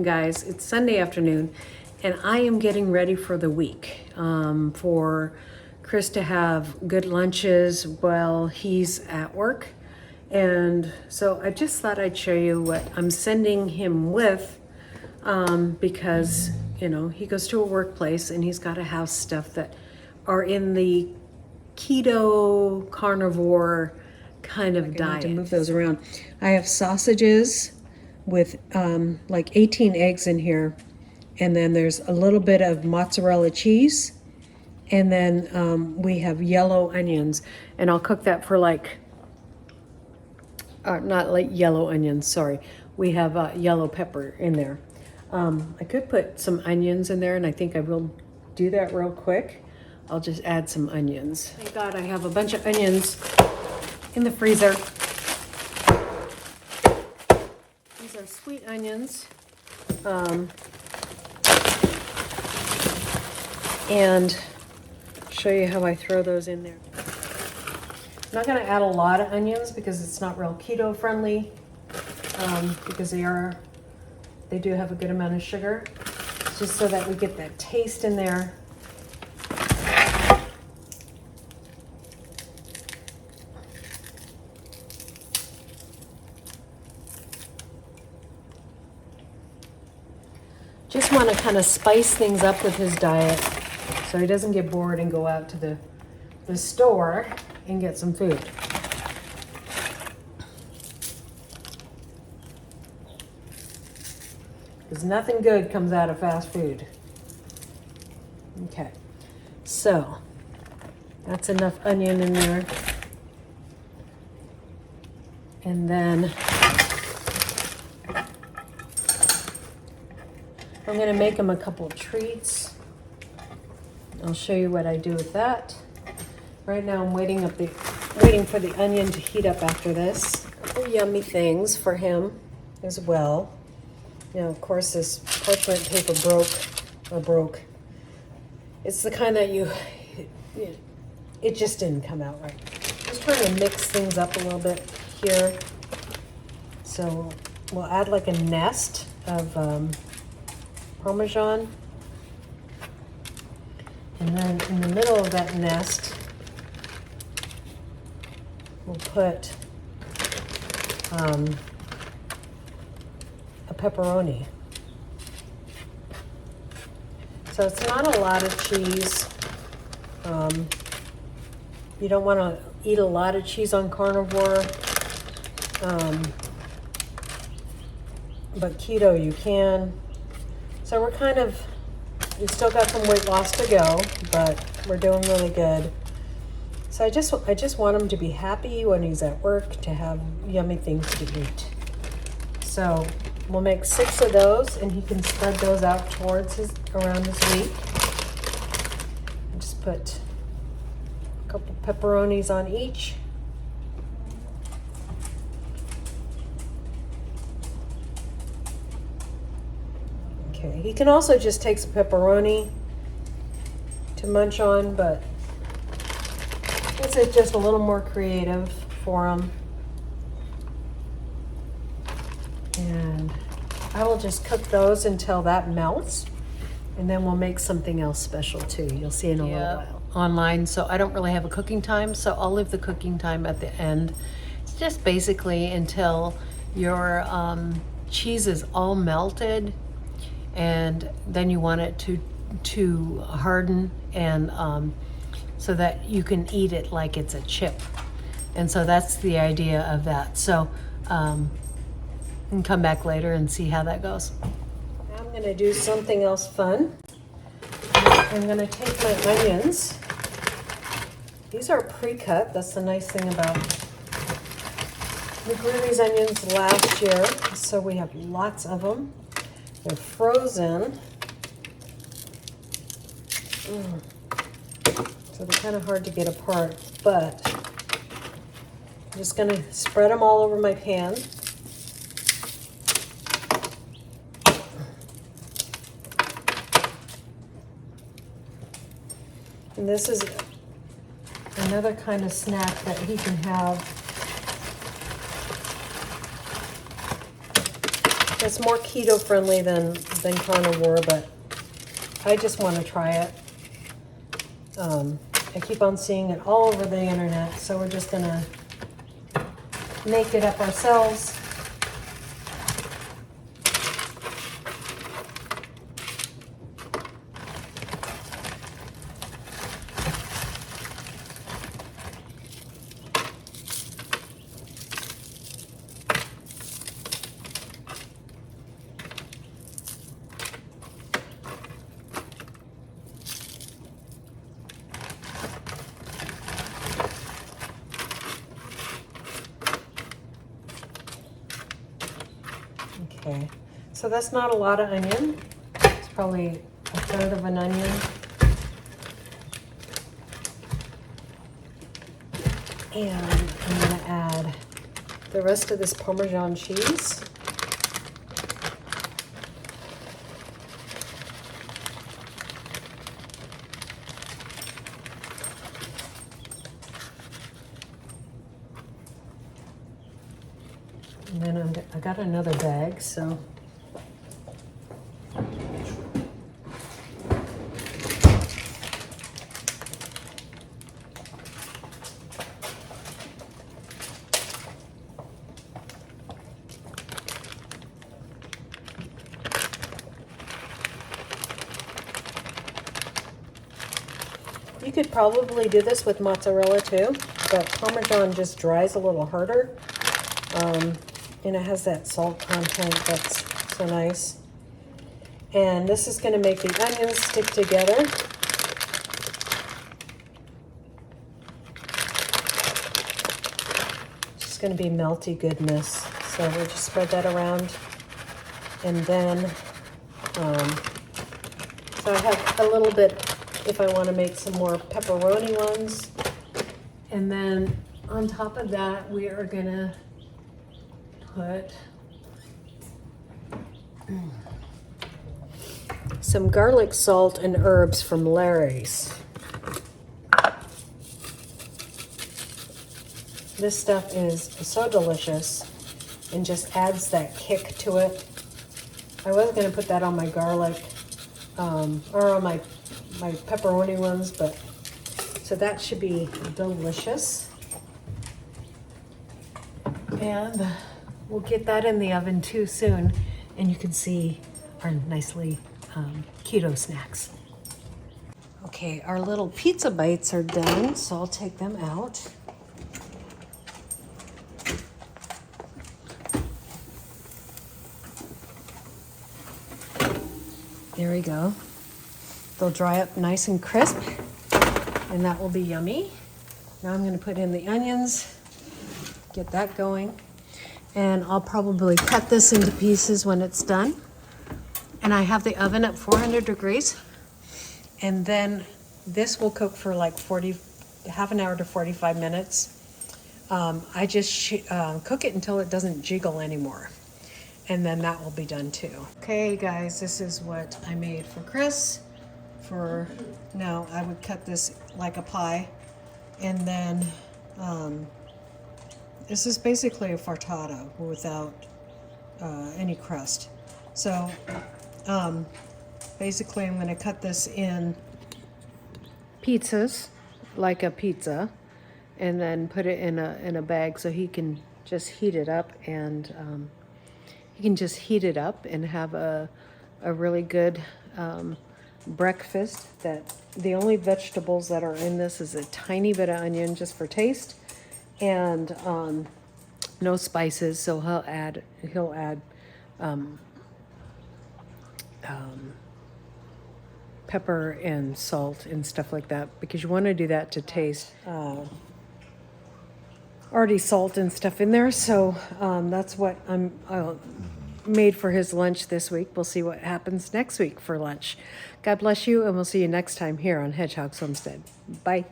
afternoon, guys. It's Sunday afternoon, and I am getting ready for the week, for Chris to have good lunches while he's at work. And so I just thought I'd show you what I'm sending him with, because, you know, he goes to a workplace and he's got to have stuff that are in the keto carnivore kind of diet. I need to move those around. I have sausages with like 18 eggs in here, and then there's a little bit of mozzarella cheese, and then we have yellow onions, and I'll cook that for like not like yellow onions, sorry, we have yellow pepper in there. I could put some onions in there, and I think I will do that real quick. I'll just add some onions. Thank God I have a bunch of onions in the freezer. These are sweet onions. And show you how I throw those in there. I'm not going to add a lot of onions because it's not real keto friendly, because they do have a good amount of sugar, just so that we get that taste in there. Just want to kind of spice things up with his diet so he doesn't get bored and go out to the store and get some food. Because nothing good comes out of fast food. Okay, so that's enough onion in there. And then I'm going to make him a couple of treats. I'll show you what I do with that. Right now I'm waiting for the onion to heat up after this. Yummy things for him as well. You know, of course, this parchment paper broke. It's the kind that it just didn't come out right. Just trying to mix things up a little bit here. So we'll add like a nest of Parmesan. And then in the middle of that nest, we'll put a pepperoni. So it's not a lot of cheese. You don't want to eat a lot of cheese on carnivore, but keto you can. So we've still got some weight loss to go, but we're doing really good. So I just want him to be happy when he's at work, to have yummy things to eat. So we'll make 6 of those, and he can spread those out around his week. Just put a couple pepperonis on each. Okay, he can also just take some pepperoni to munch on, but this is just a little more creative for him. And I will just cook those until that melts, and then we'll make something else special too. You'll see in a little while online. So I don't really have a cooking time, so I'll leave the cooking time at the end. It's just basically until your cheese is all melted, and then you want it to harden, and so that you can eat it like it's a chip. And so that's the idea of that. So and come back later and see how that goes. Now I'm going to do something else fun. I'm going to take my onions. These are pre-cut. That's the nice thing about. We grew these onions last year, so we have lots of them. They're frozen. So they're kind of hard to get apart, but I'm just going to spread them all over my pan. And this is another kind of snack that he can have It's more keto friendly than carnivore, but I just want to try it. I keep on seeing it all over the internet, so we're just gonna make it up ourselves. Okay, so that's not a lot of onion. It's probably a third of an onion. And I'm gonna add the rest of this Parmesan cheese. And then I got another bag, so. You could probably do this with mozzarella too, but Parmesan just dries a little harder. And it has that salt content that's so nice. And this is going to make the onions stick together. It's just going to be melty goodness. So we'll just spread that around. And then, so I have a little bit if I want to make some more pepperoni ones. And then on top of that, we are going to put some garlic, salt, and herbs from Larry's. This stuff is so delicious and just adds that kick to it. I was going to put that on my garlic or on my pepperoni ones, but so that should be delicious. And we'll get that in the oven too soon, and you can see our nicely keto snacks. Okay, our little pizza bites are done, so I'll take them out. There we go. They'll dry up nice and crisp, and that will be yummy. Now I'm going to put in the onions, get that going. And I'll probably cut this into pieces when it's done. And I have the oven at 400 degrees. And then this will cook for like half an hour to 45 minutes. I just cook it until it doesn't jiggle anymore. And then that will be done too. Okay guys, this is what I made for Chris. Now I would cut this like a pie. And then, this is basically a frittata without any crust. So basically I'm going to cut this in pizzas, like a pizza, and then put it in a bag so he can just heat it up and have a really good breakfast. That the only vegetables that are in this is a tiny bit of onion just for taste. And no spices, so he'll add pepper and salt and stuff like that, because you want to do that to taste. Already salt and stuff in there, so that's what I made for his lunch this week. We'll see what happens next week for lunch. God bless you, and we'll see you next time here on Hedgehog's Homestead. Bye.